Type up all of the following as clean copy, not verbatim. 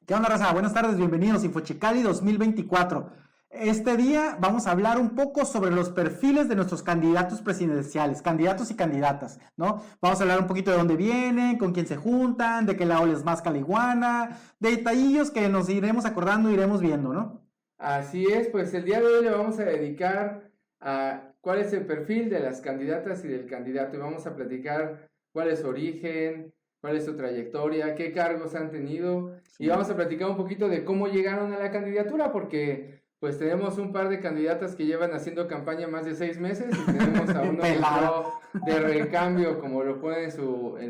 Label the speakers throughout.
Speaker 1: ¿Qué onda, raza? Buenas tardes, bienvenidos a Infochicali 2024. Este día vamos a hablar un poco sobre los perfiles de nuestros candidatos presidenciales, candidatos y candidatas, ¿no? Vamos a hablar un poquito de dónde vienen, con quién se juntan, de qué lado les más caliguana, de detallillos que nos iremos acordando, iremos viendo, ¿no?
Speaker 2: Así es, pues el día de hoy le vamos a dedicar a cuál es el perfil de las candidatas y del candidato y vamos a platicar cuál es su origen, cuál es su trayectoria, qué cargos han tenido y vamos a platicar un poquito de cómo llegaron a la candidatura porque pues tenemos un par de candidatas que llevan haciendo campaña más de 6 meses y tenemos a uno que entró de recambio como lo pone en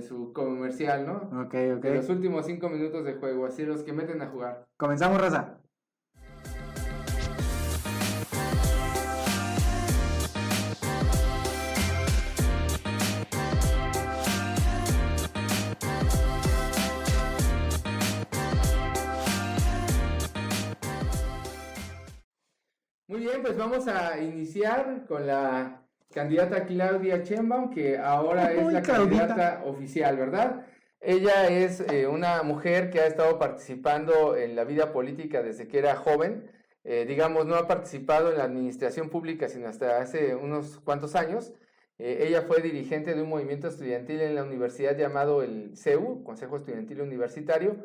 Speaker 2: su comercial, ¿no?
Speaker 1: Ok.
Speaker 2: De los últimos 5 minutos de juego, así los que meten a jugar.
Speaker 1: Comenzamos, raza.
Speaker 2: Muy bien, pues vamos a iniciar con la candidata Claudia Sheinbaum, que ahora es la candidata oficial, ¿verdad? Ella es una mujer que ha estado participando en la vida política desde que era joven. Digamos, no ha participado en la administración pública sino hasta hace unos cuantos años. Ella fue dirigente de un movimiento estudiantil en la universidad llamado el CEU, Consejo Estudiantil Universitario,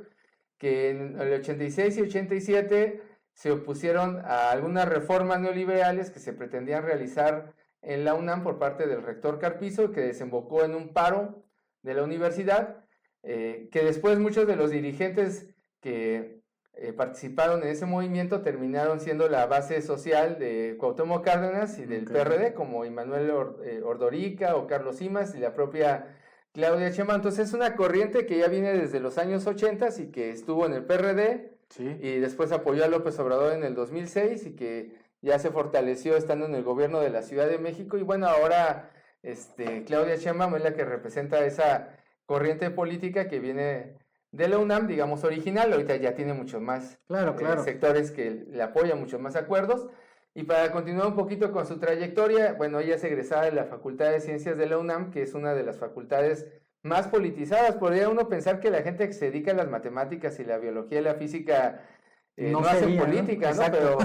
Speaker 2: que en el 86 y 87 se opusieron a algunas reformas neoliberales que se pretendían realizar en la UNAM por parte del rector Carpizo, que desembocó en un paro de la universidad, que después muchos de los dirigentes que participaron en ese movimiento terminaron siendo la base social de Cuauhtémoc Cárdenas y del PRD, como Immanuel Ordorica o Carlos Simas y la propia Claudia Sheinbaum. Entonces es una corriente que ya viene desde los años 80 y que estuvo en el PRD, sí, y después apoyó a López Obrador en el 2006 y que ya se fortaleció estando en el gobierno de la Ciudad de México. Y bueno, ahora Claudia Sheinbaum es la que representa esa corriente política que viene de la UNAM, digamos, original. Ahorita ya tiene muchos más sectores que le apoyan, muchos más acuerdos. Y para continuar un poquito con su trayectoria, bueno, ella es egresada de la Facultad de Ciencias de la UNAM, que es una de las facultades más politizadas. Podría uno pensar que la gente que se dedica a las matemáticas y la biología y la física no hace política, ¿no? Pero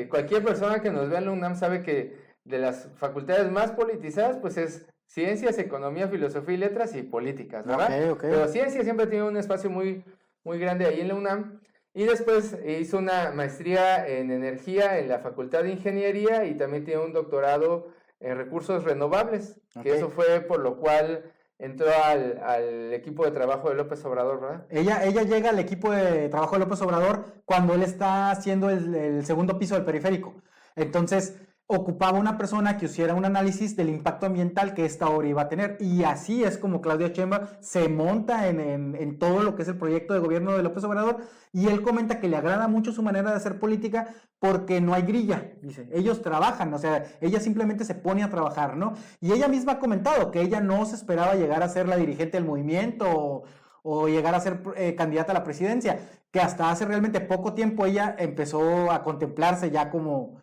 Speaker 2: cualquier persona que nos vea en la UNAM sabe que de las facultades más politizadas, pues es Ciencias, Economía, Filosofía y Letras y Políticas, ¿verdad? Okay. Pero Ciencias siempre tiene un espacio muy, muy grande ahí en la UNAM. Y después hizo una maestría en energía en la Facultad de Ingeniería y también tiene un doctorado en recursos renovables, que eso fue por lo cual entró al equipo de trabajo de López Obrador, ¿verdad?
Speaker 1: Ella llega al equipo de trabajo de López Obrador cuando él está haciendo el segundo piso del periférico. Entonces ocupaba una persona que hiciera un análisis del impacto ambiental que esta obra iba a tener, y así es como Claudia Sheinbaum se monta en todo lo que es el proyecto de gobierno de López Obrador, y él comenta que le agrada mucho su manera de hacer política porque no hay grilla, dice, ellos trabajan, o sea, ella simplemente se pone a trabajar, ¿no? Y ella misma ha comentado que ella no se esperaba llegar a ser la dirigente del movimiento o llegar a ser candidata a la presidencia, que hasta hace realmente poco tiempo ella empezó a contemplarse ya como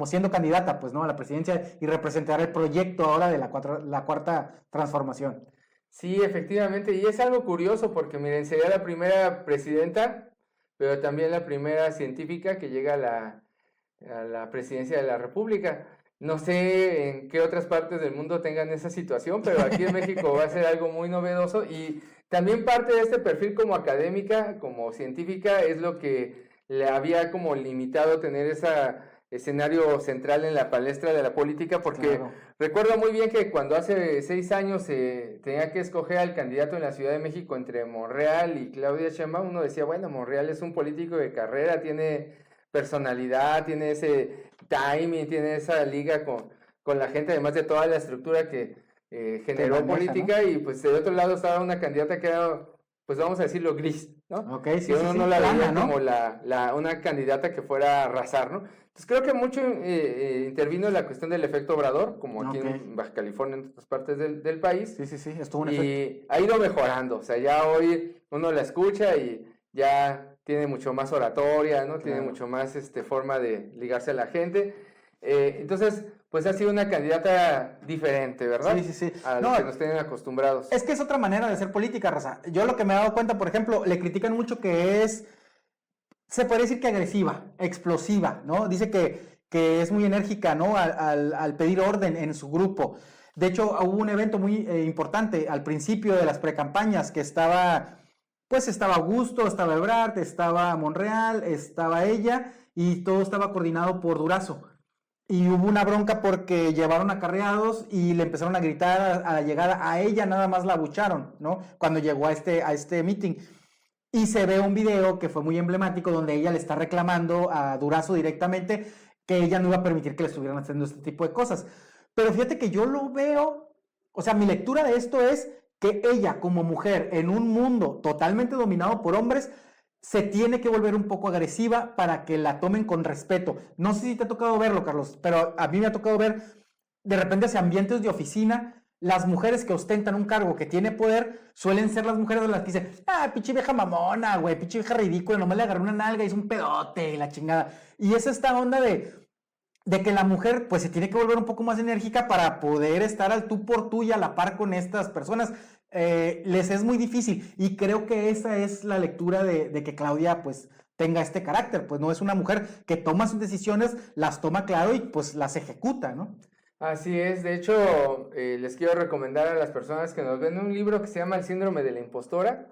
Speaker 1: siendo candidata, pues, ¿no?, a la presidencia y representar el proyecto ahora de la cuarta transformación.
Speaker 2: Sí, efectivamente, y es algo curioso porque, miren, sería la primera presidenta, pero también la primera científica que llega a la presidencia de la República. No sé en qué otras partes del mundo tengan esa situación, pero aquí en México va a ser algo muy novedoso, y también parte de este perfil como académica, como científica, es lo que le había como limitado tener ese escenario central en la palestra de la política, porque recuerdo muy bien que cuando hace 6 años tenía que escoger al candidato en la Ciudad de México entre Monreal y Claudia Sheinbaum, uno decía, bueno, Monreal es un político de carrera, tiene personalidad, tiene ese timing, tiene esa liga con la gente, además de toda la estructura que generó política, ¿no? Y pues de otro lado estaba una candidata que era, pues vamos a decirlo, gris, ¿no?
Speaker 1: Okay, sí,
Speaker 2: uno no la veía, ¿no?, como una candidata que fuera a arrasar, ¿no? Entonces creo que mucho intervino la cuestión del efecto Obrador, como aquí en Baja California, en otras partes del país.
Speaker 1: Sí, estuvo un
Speaker 2: efecto.
Speaker 1: Y
Speaker 2: ha ido mejorando, o sea, ya hoy uno la escucha y ya tiene mucho más oratoria, ¿no? Tiene mucho más forma de ligarse a la gente. Entonces, pues ha sido una candidata diferente, ¿verdad?
Speaker 1: Sí.
Speaker 2: A lo que nos tienen acostumbrados.
Speaker 1: Es que es otra manera de hacer política, raza. Yo lo que me he dado cuenta, por ejemplo, le critican mucho que se puede decir que agresiva, explosiva, ¿no? Dice que es muy enérgica, ¿no? Al pedir orden en su grupo. De hecho, hubo un evento muy importante al principio de las precampañas que estaba Augusto, estaba Ebrard, estaba Monreal, estaba ella y todo estaba coordinado por Durazo. Y hubo una bronca porque llevaron acarreados y le empezaron a gritar a la llegada. A ella nada más la abucharon, ¿no? Cuando llegó a este meeting. Y se ve un video que fue muy emblemático donde ella le está reclamando a Durazo directamente que ella no iba a permitir que le estuvieran haciendo este tipo de cosas. Pero fíjate que yo lo veo, o sea, mi lectura de esto es que ella como mujer en un mundo totalmente dominado por hombres se tiene que volver un poco agresiva para que la tomen con respeto. No sé si te ha tocado verlo, Carlos, pero a mí me ha tocado ver de repente hacia ambientes de oficina. Las mujeres que ostentan un cargo que tiene poder suelen ser las mujeres de las que dicen, pinche vieja mamona, güey, pinche vieja ridícula, nomás le agarró una nalga y hizo un pedote y la chingada. Y es esta onda de que la mujer pues se tiene que volver un poco más enérgica para poder estar al tú por tú y a la par con estas personas. Les es muy difícil y creo que esa es la lectura de que Claudia pues tenga este carácter, pues no es una mujer que toma sus decisiones, las toma claro y pues las ejecuta, ¿no?
Speaker 2: Así es, de hecho, les quiero recomendar a las personas que nos ven un libro que se llama El síndrome de la impostora,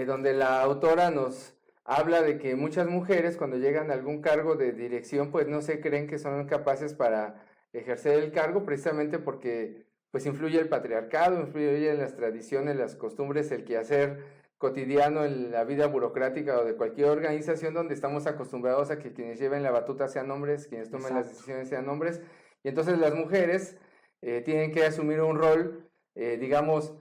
Speaker 2: donde la autora nos habla de que muchas mujeres cuando llegan a algún cargo de dirección pues no se creen que son capaces para ejercer el cargo precisamente porque pues influye el patriarcado, influye las tradiciones, las costumbres, el quehacer cotidiano en la vida burocrática o de cualquier organización donde estamos acostumbrados a que quienes lleven la batuta sean hombres, quienes tomen las decisiones sean hombres. Y entonces las mujeres tienen que asumir un rol, digamos,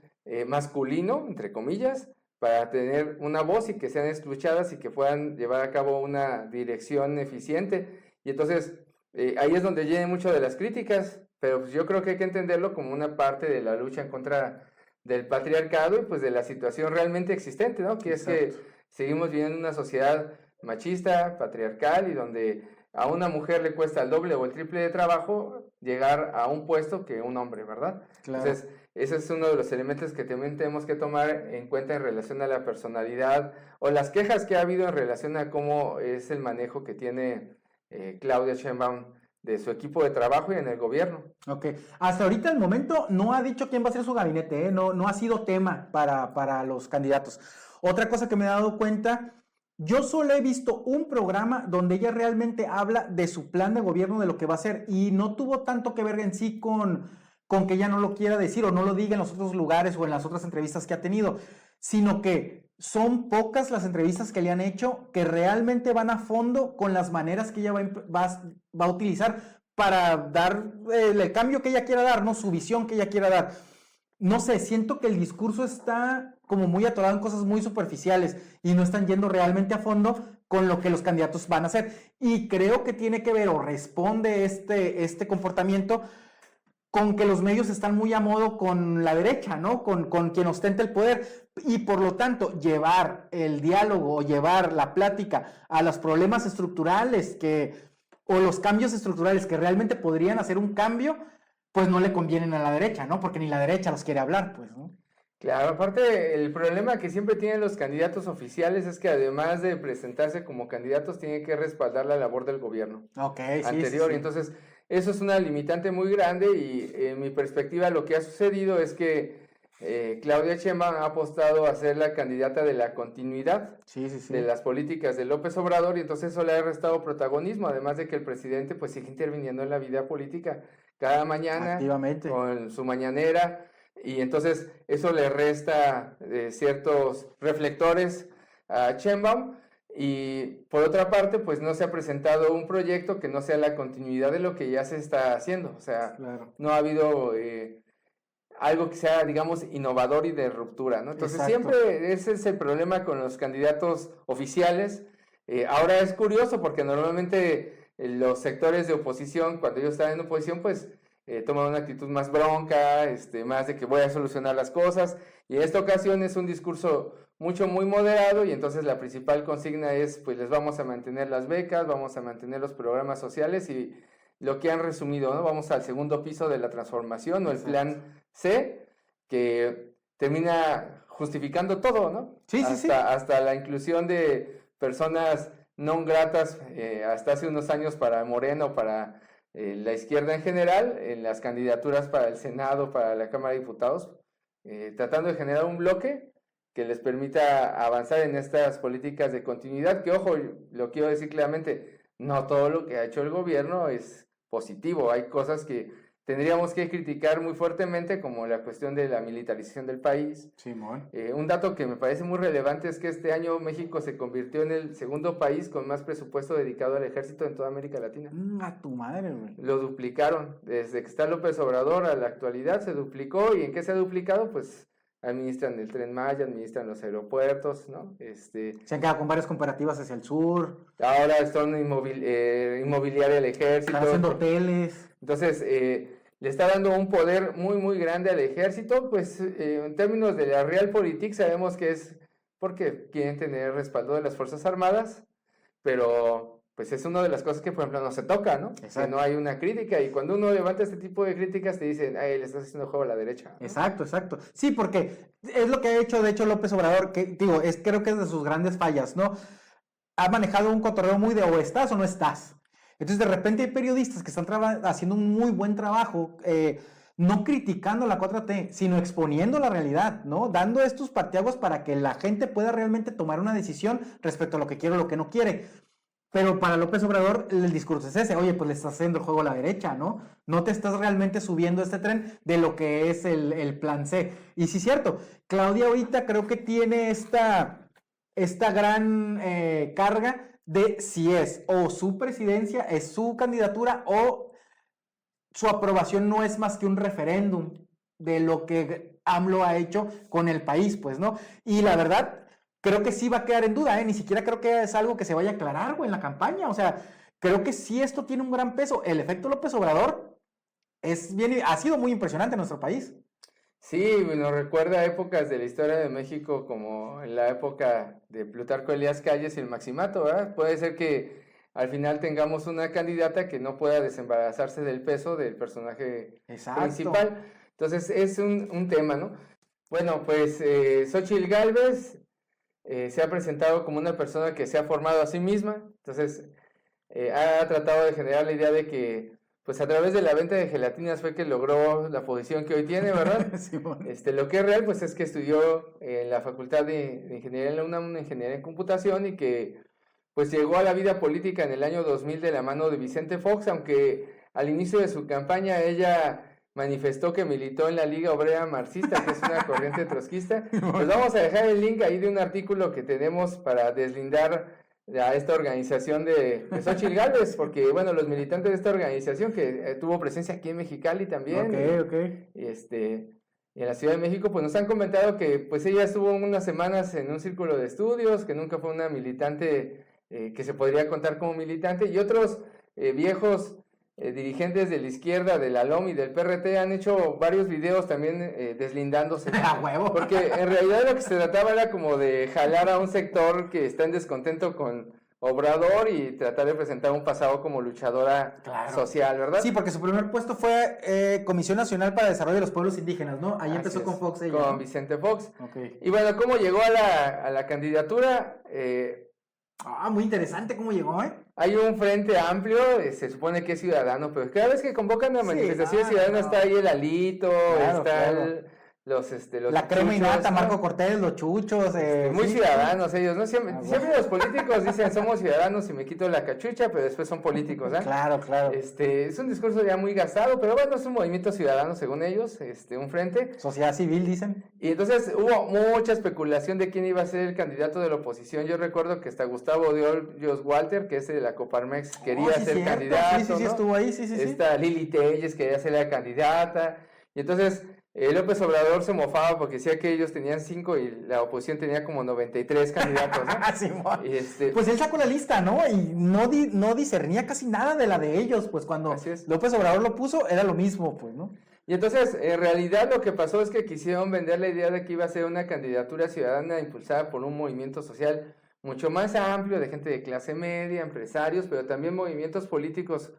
Speaker 2: masculino, entre comillas, para tener una voz y que sean escuchadas y que puedan llevar a cabo una dirección eficiente. Y entonces ahí es donde vienen mucho de las críticas, pero pues yo creo que hay que entenderlo como una parte de la lucha en contra del patriarcado y pues de la situación realmente existente, ¿no? Que es que seguimos viviendo en una sociedad machista, patriarcal y donde a una mujer le cuesta el doble o el triple de trabajo llegar a un puesto que un hombre, ¿verdad?
Speaker 1: Claro.
Speaker 2: Entonces, ese es uno de los elementos que también tenemos que tomar en cuenta en relación a la personalidad o las quejas que ha habido en relación a cómo es el manejo que tiene Claudia Sheinbaum de su equipo de trabajo y en el gobierno.
Speaker 1: Ok, hasta ahorita el momento no ha dicho quién va a ser su gabinete, no ha sido tema para los candidatos. Otra cosa que me he dado cuenta, yo solo he visto un programa donde ella realmente habla de su plan de gobierno, de lo que va a hacer, y no tuvo tanto que ver en sí con que ella no lo quiera decir o no lo diga en los otros lugares o en las otras entrevistas que ha tenido, sino que son pocas las entrevistas que le han hecho que realmente van a fondo con las maneras que ella va a utilizar para dar el cambio que ella quiera dar, ¿no? Su visión que ella quiera dar. No sé, siento que el discurso está como muy atorado en cosas muy superficiales y no están yendo realmente a fondo con lo que los candidatos van a hacer. Y creo que tiene que ver o responde este comportamiento con que los medios están muy a modo con la derecha, ¿no? Con quien ostenta el poder. Y por lo tanto, llevar el diálogo o llevar la plática a los problemas estructurales o los cambios estructurales que realmente podrían hacer un cambio, pues no le convienen a la derecha, ¿no? Porque ni la derecha los quiere hablar, pues, ¿no?
Speaker 2: Claro, aparte el problema que siempre tienen los candidatos oficiales es que además de presentarse como candidatos tienen que respaldar la labor del gobierno anterior.
Speaker 1: Sí.
Speaker 2: Y entonces eso es una limitante muy grande y en mi perspectiva lo que ha sucedido es que Claudia Sheinbaum ha apostado a ser la candidata de la continuidad de las políticas de López Obrador y entonces eso le ha restado protagonismo, además de que el presidente pues sigue interviniendo en la vida política cada mañana con su mañanera. Y entonces eso le resta ciertos reflectores a Sheinbaum y por otra parte pues no se ha presentado un proyecto que no sea la continuidad de lo que ya se está haciendo, o sea, no ha habido algo que sea, digamos, innovador y de ruptura, ¿no? Entonces siempre ese es el problema con los candidatos oficiales. Ahora es curioso porque normalmente los sectores de oposición, cuando ellos están en oposición, pues toman una actitud más bronca, más de que voy a solucionar las cosas, y en esta ocasión es un discurso muy moderado, y entonces la principal consigna es, pues les vamos a mantener las becas, vamos a mantener los programas sociales, y lo que han resumido, ¿no? Vamos al segundo piso de la transformación o el plan C, que termina justificando todo, ¿no?
Speaker 1: Sí,
Speaker 2: hasta la inclusión de personas no gratas hasta hace unos años para Moreno, para la izquierda en general, en las candidaturas para el Senado, para la Cámara de Diputados, tratando de generar un bloque que les permita avanzar en estas políticas de continuidad, que ojo, lo quiero decir claramente, no todo lo que ha hecho el gobierno es positivo, hay cosas que tendríamos que criticar muy fuertemente, como la cuestión de la militarización del país.
Speaker 1: Simón.
Speaker 2: Un dato que me parece muy relevante es que este año México se convirtió en el segundo país con más presupuesto dedicado al ejército en toda América Latina.
Speaker 1: A tu madre, güey.
Speaker 2: Lo duplicaron, desde que está López Obrador a la actualidad se duplicó. ¿Y en qué se ha duplicado? Pues administran el Tren Maya, administran los aeropuertos, ¿no?
Speaker 1: Se han quedado con varias comparativas hacia el sur.
Speaker 2: Ahora están inmobiliaria el ejército.
Speaker 1: Están haciendo hoteles.
Speaker 2: Entonces, le está dando un poder muy, muy grande al ejército, pues en términos de la Realpolitik sabemos que es porque quieren tener respaldo de las Fuerzas Armadas, pero pues es una de las cosas que, por ejemplo, no se toca, ¿no? Que no hay una crítica, y cuando uno levanta este tipo de críticas te dicen, ay, le estás haciendo juego a la derecha, ¿no?
Speaker 1: Exacto. Sí, porque es lo que ha hecho, de hecho, López Obrador, que digo, creo que es de sus grandes fallas, ¿no? Ha manejado un cotorreo muy de o estás o no estás. Entonces, de repente hay periodistas que están haciendo un muy buen trabajo, no criticando la 4T, sino exponiendo la realidad, ¿no? Dando estos parteaguas para que la gente pueda realmente tomar una decisión respecto a lo que quiere o lo que no quiere. Pero para López Obrador el discurso es ese, oye, pues le estás haciendo el juego a la derecha, ¿no? No te estás realmente subiendo a este tren de lo que es el plan C. Y sí es cierto, Claudia ahorita creo que tiene esta gran carga de si es o su presidencia, es su candidatura o su aprobación no es más que un referéndum de lo que AMLO ha hecho con el país, pues, ¿no? Y la verdad, creo que sí va a quedar en duda, ni siquiera creo que es algo que se vaya a aclarar, güey, en la campaña, o sea, creo que sí esto tiene un gran peso. El efecto López Obrador ha sido muy impresionante en nuestro país.
Speaker 2: Sí, nos recuerda épocas de la historia de México como en la época de Plutarco Elías Calles y el Maximato, ¿verdad? Puede ser que al final tengamos una candidata que no pueda desembarazarse del peso del personaje principal. Entonces es un tema, ¿no? Bueno, pues Xóchitl Gálvez se ha presentado como una persona que se ha formado a sí misma, entonces ha tratado de generar la idea de que pues a través de la venta de gelatinas fue que logró la posición que hoy tiene, ¿verdad?
Speaker 1: Sí, bueno.
Speaker 2: Lo que es real, pues es que estudió en la Facultad de Ingeniería en la UNAM, una ingeniería en computación, y que pues llegó a la vida política en el año 2000 de la mano de Vicente Fox, aunque al inicio de su campaña ella manifestó que militó en la Liga Obrera Marxista, que es una corriente trotskista. Pues vamos a dejar el link ahí de un artículo que tenemos para deslindar a esta organización de Xóchitl Gálvez, porque bueno, los militantes de esta organización que tuvo presencia aquí en Mexicali también, y en la Ciudad de México, pues nos han comentado que pues ella estuvo unas semanas en un círculo de estudios, que nunca fue una militante que se podría contar como militante, y otros viejos dirigentes de la izquierda, de la LOM y del PRT han hecho varios videos también deslindándose.
Speaker 1: ¡A huevo!
Speaker 2: Porque en realidad lo que se trataba era como de jalar a un sector que está en descontento con Obrador y tratar de presentar un pasado como luchadora social, ¿verdad?
Speaker 1: Sí, porque su primer puesto fue Comisión Nacional para el Desarrollo de los Pueblos Indígenas, ¿no? Ahí empezó con Fox ella,
Speaker 2: con
Speaker 1: ¿no?
Speaker 2: Vicente Fox.
Speaker 1: Okay.
Speaker 2: Y bueno, ¿cómo llegó a la candidatura?
Speaker 1: Muy interesante cómo llegó, ¿eh?
Speaker 2: Hay un frente amplio, se supone que es ciudadano, pero cada vez que convocan a manifestaciones ciudadanas está ahí el Alito,
Speaker 1: la crema y nata, ¿no? Marco Cortés, los chuchos.
Speaker 2: Muy ciudadanos ellos, ¿no? Siempre los políticos dicen somos ciudadanos y me quito la cachucha, pero después son políticos, ¿eh?
Speaker 1: Claro.
Speaker 2: Es un discurso ya muy gastado, pero bueno, es un movimiento ciudadano según ellos, un frente.
Speaker 1: Sociedad civil, dicen.
Speaker 2: Y entonces hubo mucha especulación de quién iba a ser el candidato de la oposición. Yo recuerdo que hasta Gustavo de Hoyos Walter, que es de la Coparmex, quería ser candidato.
Speaker 1: Sí, estuvo ahí, sí.
Speaker 2: Esta Lili Telles quería ser la candidata. Y entonces López Obrador se mofaba porque decía que ellos tenían 5 y la oposición tenía como 93 candidatos, ¿no?
Speaker 1: Sí, pues él sacó la lista, ¿no? Y no discernía casi nada de la de ellos, pues cuando López Obrador lo puso era lo mismo, pues, ¿no?
Speaker 2: Y entonces, en realidad lo que pasó es que quisieron vender la idea de que iba a ser una candidatura ciudadana impulsada por un movimiento social mucho más amplio, de gente de clase media, empresarios, pero también movimientos políticos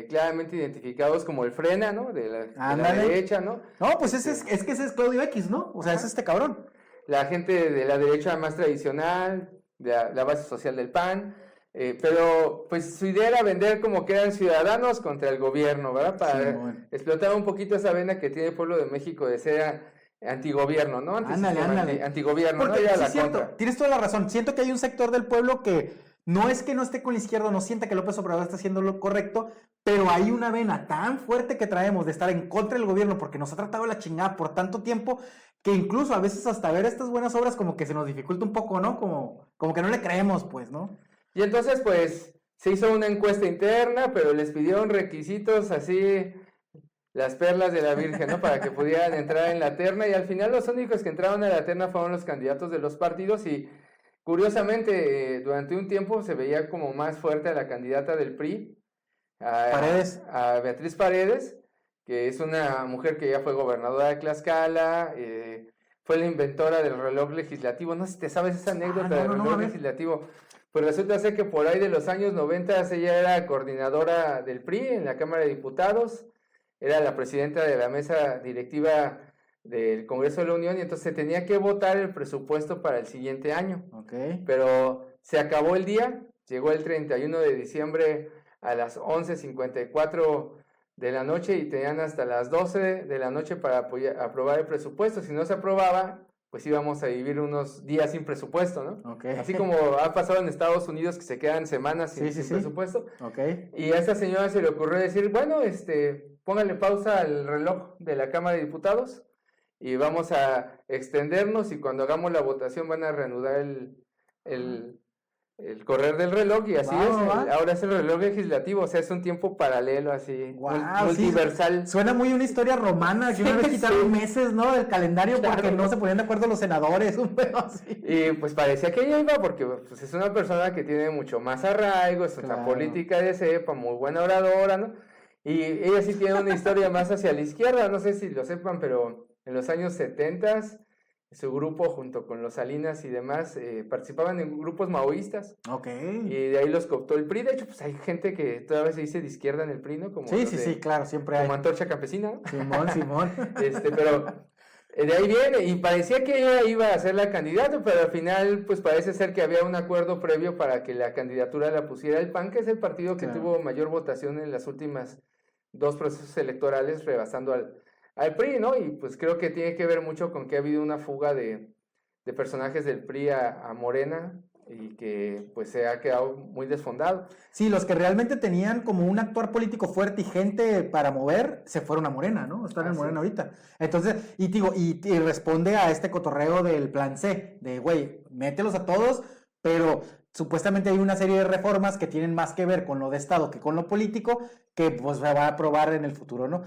Speaker 2: claramente identificados como el frena, ¿no? De la derecha, ¿no?
Speaker 1: No, pues es que ese es Claudio X, ¿no? O sea, es este cabrón.
Speaker 2: La gente de la derecha más tradicional, de la base social del PAN, pero pues su idea era vender como que eran ciudadanos contra el gobierno, ¿verdad? Para explotar un poquito esa vena que tiene el pueblo de México de ser antigobierno, ¿no?
Speaker 1: Ándale.
Speaker 2: Antigobierno,
Speaker 1: porque,
Speaker 2: ¿no?
Speaker 1: Sí, es cierto, tienes toda la razón. Siento que hay un sector del pueblo que no es que no esté con la izquierda, no sienta que López Obrador está haciendo lo correcto, pero hay una vena tan fuerte que traemos de estar en contra del gobierno porque nos ha tratado la chingada por tanto tiempo que incluso a veces hasta ver estas buenas obras como que se nos dificulta un poco, ¿no? Como que no le creemos, pues, ¿no?
Speaker 2: Y entonces, pues, se hizo una encuesta interna, pero les pidieron requisitos así, las perlas de la Virgen, ¿no? Para que pudieran entrar en la terna, y al final los únicos que entraron a la terna fueron los candidatos de los partidos, y curiosamente, durante un tiempo se veía como más fuerte a la candidata del PRI, a Beatriz Paredes, que es una mujer que ya fue gobernadora de Tlaxcala, fue la inventora del reloj legislativo. No sé si te sabes esa anécdota del reloj legislativo. Pues resulta ser que por ahí de los años 90 ella era coordinadora del PRI en la Cámara de Diputados, era la presidenta de la mesa directiva del Congreso de la Unión, y entonces se tenía que votar el presupuesto para el siguiente año.
Speaker 1: Okay.
Speaker 2: Pero se acabó el día, llegó el 31 de diciembre a las 11:54 de la noche y tenían hasta las 12 de la noche para aprobar el presupuesto. Si no se aprobaba, pues íbamos a vivir unos días sin presupuesto, ¿no?
Speaker 1: Okay.
Speaker 2: Así como ha pasado en Estados Unidos, que se quedan semanas sin presupuesto.
Speaker 1: Okay.
Speaker 2: Y a esta señora se le ocurrió decir, bueno, póngale pausa al reloj de la Cámara de Diputados y vamos a extendernos, y cuando hagamos la votación van a reanudar el correr del reloj, y así ahora es el reloj legislativo, o sea, es un tiempo paralelo así, multiversal.
Speaker 1: Sí, suena muy una historia romana, que una vez quitaron meses, ¿no? Del calendario porque no se ponían de acuerdo los senadores, un pedo así.
Speaker 2: Y pues parecía que ella iba porque pues, es una persona que tiene mucho más arraigo, es una política de cepa, muy buena oradora, ¿no? Y ella sí tiene una historia más hacia la izquierda, no sé si lo sepan, pero en los años 70 su grupo, junto con los Salinas y demás, participaban en grupos maoístas.
Speaker 1: Ok.
Speaker 2: Y de ahí los cooptó el PRI. De hecho, pues hay gente que todavía se dice de izquierda en el PRI, ¿no? Como
Speaker 1: sí, claro, siempre hay.
Speaker 2: Como Antorcha Campesina, ¿no?
Speaker 1: Simón.
Speaker 2: Pero de ahí viene, y parecía que ella iba a ser la candidata, pero al final, pues parece ser que había un acuerdo previo para que la candidatura la pusiera el PAN, que es el partido que tuvo mayor votación en las últimas 2 procesos electorales, rebasando al PRI, ¿no? Y pues creo que tiene que ver mucho con que ha habido una fuga de personajes del PRI a Morena, y que pues se ha quedado muy desfondado.
Speaker 1: Sí, los que realmente tenían como un actuar político fuerte y gente para mover, se fueron a Morena, ¿no? Están en Morena ahorita. Entonces, y responde a este cotorreo del plan C, de güey, mételos a todos, pero supuestamente hay una serie de reformas que tienen más que ver con lo de Estado que con lo político, que pues se va a aprobar en el futuro, ¿no?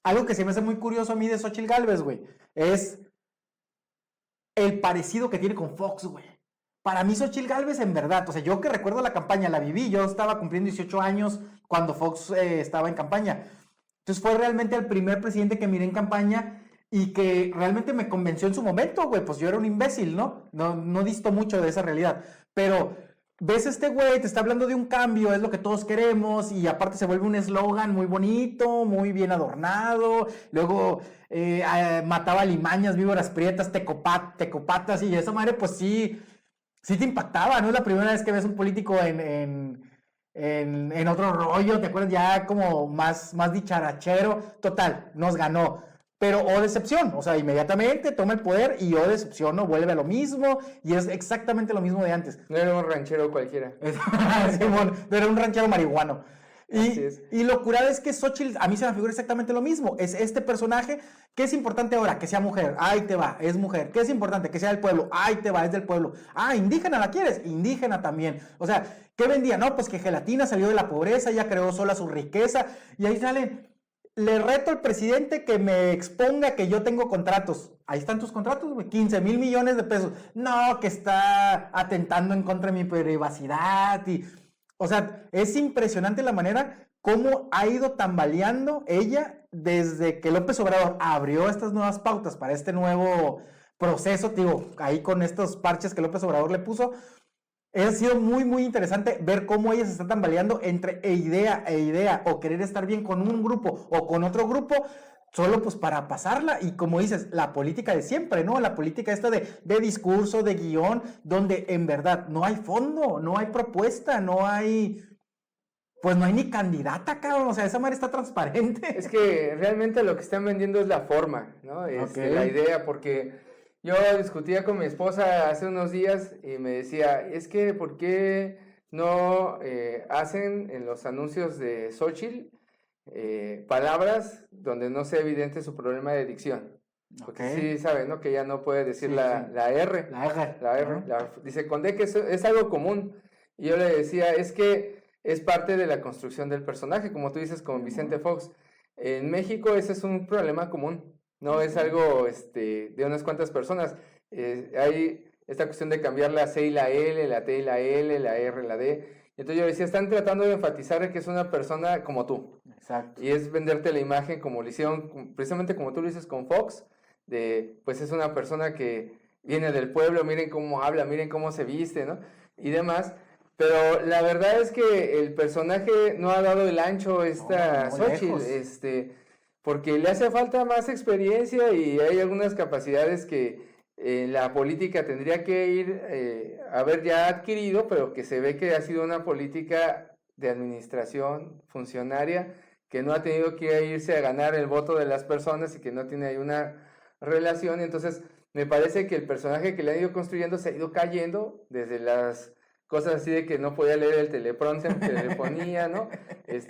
Speaker 1: Algo que se me hace muy curioso a mí de Xóchitl Gálvez, güey, es el parecido que tiene con Fox, güey. Para mí Xóchitl Gálvez, en verdad, o sea, yo que recuerdo la campaña, la viví, yo estaba cumpliendo 18 años cuando Fox estaba en campaña. Entonces fue realmente el primer presidente que miré en campaña y que realmente me convenció en su momento, güey, pues yo era un imbécil, ¿no? No disto mucho de esa realidad, pero ves este güey, te está hablando de un cambio, es lo que todos queremos, y aparte se vuelve un eslogan muy bonito, muy bien adornado, luego mataba limañas, víboras prietas, tecopatas, y esa madre pues sí te impactaba, ¿no? Es la primera vez que ves un político en otro rollo, ¿te acuerdas? Ya como más dicharachero, total, nos ganó. Pero o decepción, o sea, inmediatamente toma el poder y o decepción, ¿no? Vuelve a lo mismo y es exactamente lo mismo de antes.
Speaker 2: No era un ranchero cualquiera.
Speaker 1: Simón, no era un ranchero marihuano. Y lo curado es que Xóchitl, a mí se me figura exactamente lo mismo. Es este personaje. ¿Qué es importante ahora? Que sea mujer. Ahí te va, es mujer. ¿Qué es importante? Que sea del pueblo. Ahí te va, es del pueblo. Ah, indígena, ¿la quieres? Indígena también. O sea, ¿qué vendía? No, pues que gelatina salió de la pobreza, ya creó sola su riqueza. Y ahí salen. Le reto al presidente que me exponga que yo tengo contratos. Ahí están tus contratos, güey. 15 mil millones de pesos. No, que está atentando en contra de mi privacidad. O sea, es impresionante la manera cómo ha ido tambaleando ella desde que López Obrador abrió estas nuevas pautas para este nuevo proceso, digo, ahí con estos parches que López Obrador le puso. Ha sido muy, muy interesante ver cómo ella se está tambaleando entre idea, o querer estar bien con un grupo o con otro grupo, solo pues para pasarla. Y como dices, la política de siempre, ¿no? La política esta de discurso, de guión, donde en verdad no hay fondo, no hay propuesta, pues no hay ni candidata, cabrón. O sea, esa madre está transparente.
Speaker 2: Es que realmente lo que están vendiendo es la forma, ¿no? La idea, porque yo discutía con mi esposa hace unos días y me decía, es que ¿por qué no hacen en los anuncios de Xóchitl palabras donde no sea evidente su problema de dicción? Porque sí saben, ¿no? Que ella no puede decir la R. La R. Dice, con D que es algo común. Y yo le decía, es que es parte de la construcción del personaje, como tú dices con Vicente Fox. En México ese es un problema común, no es algo de unas cuantas personas. Hay esta cuestión de cambiar la C y la L, la T y la L, la R y la D. Entonces yo decía, están tratando de enfatizar que es una persona como tú.
Speaker 1: Exacto.
Speaker 2: Y es venderte la imagen como lo hicieron, precisamente como tú lo dices con Fox, pues es una persona que viene del pueblo, miren cómo habla, miren cómo se viste, ¿no? Y demás. Pero la verdad es que el personaje no ha dado el ancho Xóchitl, porque le hace falta más experiencia y hay algunas capacidades que la política tendría que haber ya adquirido, pero que se ve que ha sido una política de administración funcionaria que no ha tenido que irse a ganar el voto de las personas y que no tiene ahí una relación. Entonces me parece que el personaje que le han ido construyendo se ha ido cayendo desde las cosas así de que no podía leer el teleprompter que le ponía, ¿no?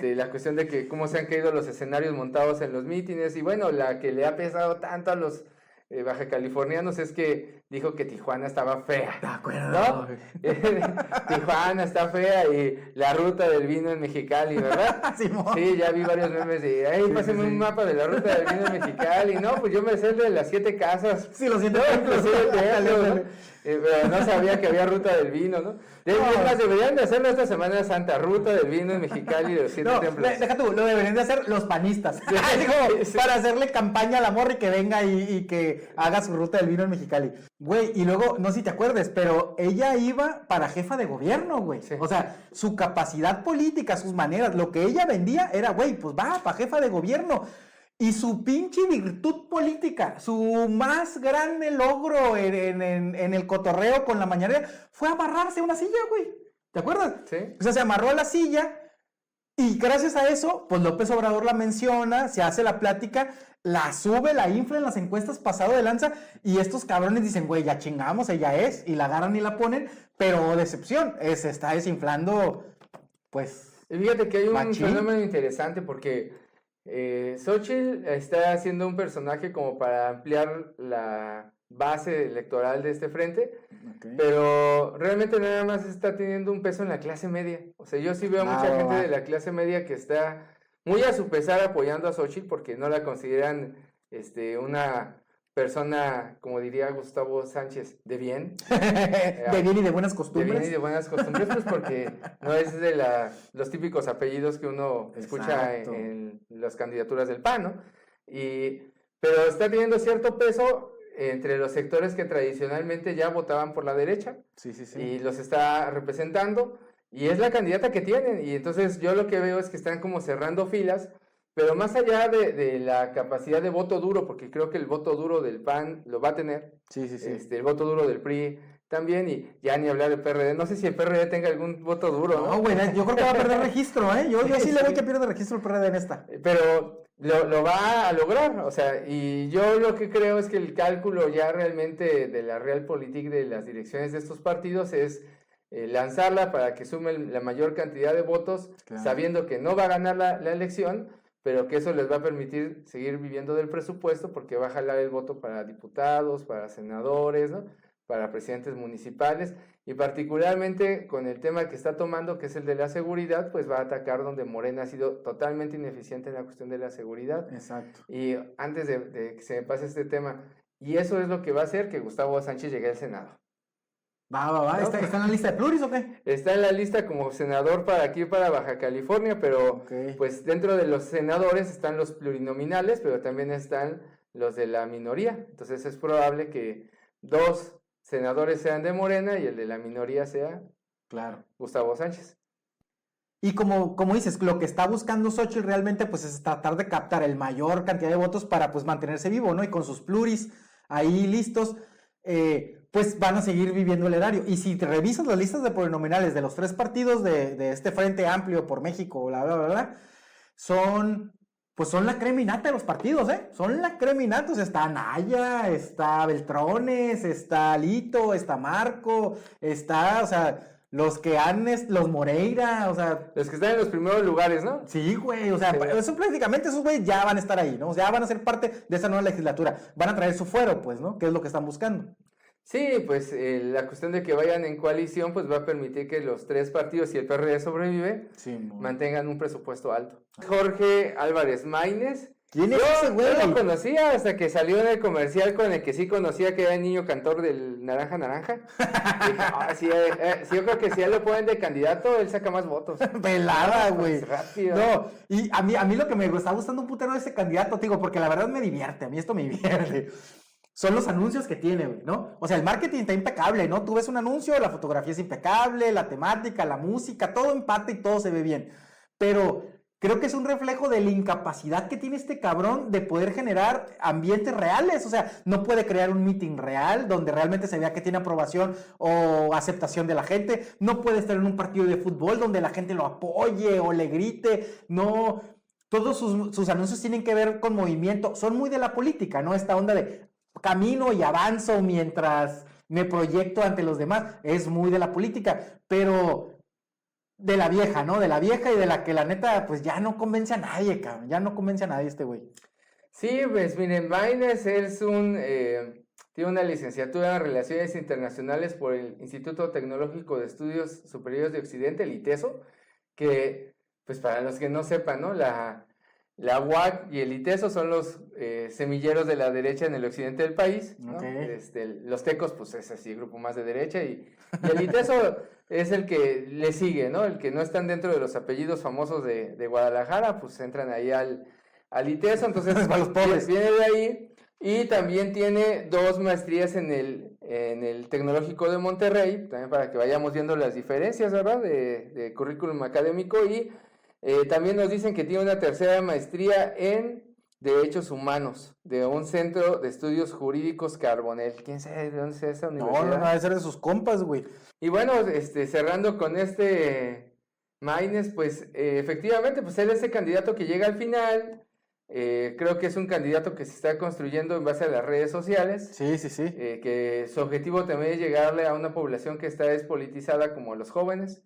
Speaker 2: La cuestión de que cómo se han caído los escenarios montados en los mítines, y bueno, la que le ha pesado tanto a los baja californianos es que dijo que Tijuana estaba fea.
Speaker 1: De acuerdo.
Speaker 2: ¿No? Tijuana está fea y la ruta del vino en Mexicali, ¿verdad? Sí, ya vi varios memes de, hey, pásenme un mapa de la ruta del vino en Mexicali. No, pues yo me sé el de las 7 casas.
Speaker 1: Sí, los 7
Speaker 2: templos. Pero no sabía que había ruta del vino, ¿no? Más, deberían de hacerlo esta Semana Santa, ruta del vino en Mexicali de los 7 templos.
Speaker 1: Deja tú, lo deberían de hacer los panistas. Para hacerle campaña a la morra y que venga y que haga su ruta del vino en Mexicali. Güey, y luego, no sé si te acuerdes, pero ella iba para jefa de gobierno, güey. Sí. O sea, su capacidad política, sus maneras, lo que ella vendía era, güey, pues va, para jefa de gobierno. Y su pinche virtud política, su más grande logro en el cotorreo con la mañanera, fue amarrarse a una silla, güey. ¿Te acuerdas?
Speaker 2: Sí.
Speaker 1: O sea, se amarró a la silla y gracias a eso, pues López Obrador la menciona, se hace la plática, la sube, la infla en las encuestas pasado de lanza y estos cabrones dicen, güey, ya chingamos, ella es, y la agarran y la ponen, pero decepción, se está desinflando, pues.
Speaker 2: Y fíjate que hay un fenómeno interesante porque Xóchitl está haciendo un personaje como para ampliar la base electoral de este frente, pero realmente nada más está teniendo un peso en la clase media. O sea, yo sí veo mucha gente de la clase media que está muy a su pesar apoyando a Xóchitl porque no la consideran una persona, como diría Gustavo Sánchez, de bien.
Speaker 1: De bien y de buenas costumbres.
Speaker 2: De bien y de buenas costumbres, pues porque no es de los típicos apellidos que uno escucha en las candidaturas del PAN, ¿no? Pero está teniendo cierto peso entre los sectores que tradicionalmente ya votaban por la derecha.
Speaker 1: Sí.
Speaker 2: Y los está representando, y es la candidata que tienen. Y entonces yo lo que veo es que están como cerrando filas. Pero más allá de la capacidad de voto duro, porque creo que el voto duro del PAN lo va a tener.
Speaker 1: Sí.
Speaker 2: El voto duro del PRI también, y ya ni hablar del PRD. No sé si el PRD tenga algún voto duro, ¿no?
Speaker 1: No, güey, yo creo que va a perder registro, ¿eh? Yo sí le voy que pierde registro el PRD en esta.
Speaker 2: Pero lo va a lograr, o sea, y yo lo que creo es que el cálculo ya realmente de la Realpolitik, de las direcciones de estos partidos, es lanzarla para que sume la mayor cantidad de votos, sabiendo que no va a ganar la elección, pero que eso les va a permitir seguir viviendo del presupuesto porque va a jalar el voto para diputados, para senadores, ¿no? Para presidentes municipales, y particularmente con el tema que está tomando, que es el de la seguridad, pues va a atacar donde Morena ha sido totalmente ineficiente en la cuestión de la seguridad.
Speaker 1: Exacto.
Speaker 2: Y antes de que se me pase este tema, y eso es lo que va a hacer que Gustavo Sánchez llegue al Senado.
Speaker 1: Va. ¿No? ¿Está en la lista de pluris o qué?
Speaker 2: Está en la lista como senador para aquí, para Baja California, pero pues dentro de los senadores están los plurinominales, pero también están los de la minoría. Entonces es probable que 2 senadores sean de Morena y el de la minoría sea
Speaker 1: Claro.
Speaker 2: Gustavo Sánchez.
Speaker 1: Y como dices, lo que está buscando Xóchitl realmente pues es tratar de captar el mayor cantidad de votos para pues mantenerse vivo, ¿no? Y con sus pluris ahí listos, pues van a seguir viviendo el erario. Y si te revisas las listas de plurinominales de los 3 partidos de este Frente Amplio por México, bla, bla, bla, bla, son la creminata de los partidos, ¿eh? Son la creminata, o sea, está Anaya, está Beltrones, está Lito, está Marco, está, o sea... Los que han, los Moreira, o sea...
Speaker 2: Los que están en los primeros lugares, ¿no?
Speaker 1: Sí, güey, o sea,
Speaker 2: Sí.
Speaker 1: eso prácticamente esos güeyes ya van a estar ahí, ¿no? O sea, ya van a ser parte de esa nueva legislatura. Van a traer su fuero, pues, ¿no? Que es lo que están buscando.
Speaker 2: Sí, pues la cuestión de que vayan en coalición, pues va a permitir que los 3 partidos, si el PRD sobrevive,
Speaker 1: Sí,
Speaker 2: mantengan un presupuesto alto. Jorge Álvarez Maínez.
Speaker 1: ¿Quién es ese güey?
Speaker 2: Yo lo conocía hasta que salió en el comercial con el que sí conocía que era el niño cantor del Naranja Naranja. Dije, sí, yo creo que si ya lo ponen de candidato, él saca más votos.
Speaker 1: Pelada, güey.
Speaker 2: Rápido.
Speaker 1: No, y a mí lo que me está gustando un putero de ese candidato, digo, porque la verdad me divierte, a mí esto me divierte. Son los anuncios que tiene, güey, ¿no? O sea, el marketing está impecable, ¿no? Tú ves un anuncio, la fotografía es impecable, la temática, la música, todo empata y todo se ve bien. Pero creo que es un reflejo de la incapacidad que tiene este cabrón de poder generar ambientes reales. O sea, no puede crear un meeting real donde realmente se vea que tiene aprobación o aceptación de la gente. No puede estar en un partido de fútbol donde la gente lo apoye o le grite. No, todos sus anuncios tienen que ver con movimiento. Son muy de la política, ¿no? Esta onda de camino y avanzo mientras me proyecto ante los demás. Es muy de la política, pero... de la vieja, ¿no? De la vieja y de la que la neta, pues ya no convence a nadie, cabrón. Ya no convence a nadie este güey.
Speaker 2: Sí, pues miren, Maínez es tiene una licenciatura en Relaciones Internacionales por el Instituto Tecnológico de Estudios Superiores de Occidente, el ITESO, que, pues para los que no sepan, ¿no? La UAC y el ITESO son los semilleros de la derecha en el occidente del país, ¿no?
Speaker 1: Okay.
Speaker 2: Los tecos, pues es así, grupo más de derecha, y el ITESO es el que le sigue, ¿no? El que no están dentro de los apellidos famosos de Guadalajara, pues entran ahí al ITESO, entonces
Speaker 1: Para los pobres.
Speaker 2: viene de ahí, y también tiene 2 maestrías en el Tecnológico de Monterrey, también para que vayamos viendo las diferencias, ¿verdad? De currículum académico, y también nos dicen que tiene una 3ª maestría en Derechos Humanos de un centro de estudios jurídicos Carbonell. ¿Quién sabe de dónde es esa universidad?
Speaker 1: No, debe ser de sus compas, güey.
Speaker 2: Y bueno, cerrando con Maínez, pues efectivamente, pues él es el candidato que llega al final. Creo que es un candidato que se está construyendo en base a las redes sociales.
Speaker 1: Sí, sí, sí.
Speaker 2: Que su objetivo también es llegarle a una población que está despolitizada como los jóvenes.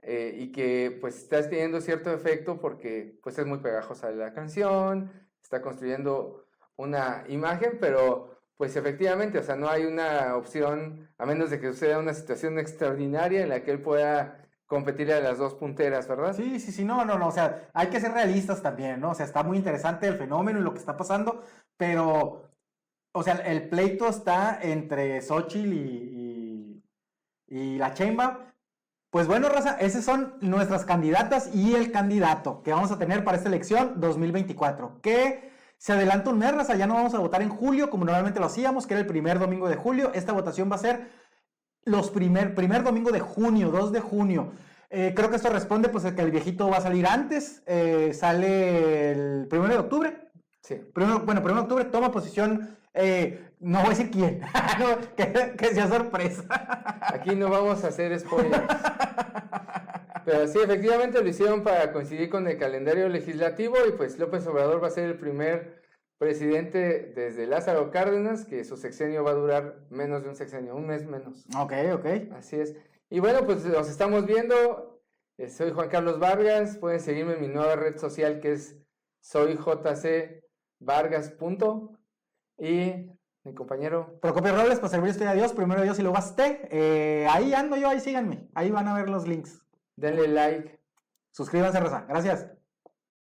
Speaker 2: Y que pues está teniendo cierto efecto porque pues es muy pegajosa la canción, está construyendo una imagen, pero pues efectivamente, o sea, no hay una opción, a menos de que suceda una situación extraordinaria en la que él pueda competirle a las 2 punteras, ¿verdad?
Speaker 1: Sí, sí, sí, no, o sea, hay que ser realistas también, ¿no? O sea, está muy interesante el fenómeno y lo que está pasando, pero, o sea, el pleito está entre Xóchitl y la Sheinbaum. Pues bueno, raza, esas son nuestras candidatas y el candidato que vamos a tener para esta elección 2024. Que se adelanta un mes, raza, ya no vamos a votar en julio como normalmente lo hacíamos, que era el primer domingo de julio. Esta votación va a ser primer domingo de junio, 2 de junio. Creo que esto responde pues a que el viejito va a salir antes, sale el 1 de octubre.
Speaker 2: Sí.
Speaker 1: 1 de octubre toma posición, no voy a decir quién, no, que sea sorpresa.
Speaker 2: Aquí no vamos a hacer spoilers. Pero sí, efectivamente lo hicieron para coincidir con el calendario legislativo y pues López Obrador va a ser el primer presidente desde Lázaro Cárdenas, que su sexenio va a durar menos de un sexenio, un mes menos.
Speaker 1: Ok.
Speaker 2: Así es. Y bueno, pues los estamos viendo. Soy Juan Carlos Vargas. Pueden seguirme en mi nueva red social que es soyjcvargas. Y mi compañero
Speaker 1: Procopio Robles, para servirles a Dios, primero Dios y luego a usted. Ahí ando yo, ahí síganme. Ahí van a ver los links.
Speaker 2: denle like.
Speaker 1: Suscríbanse, raza. Gracias.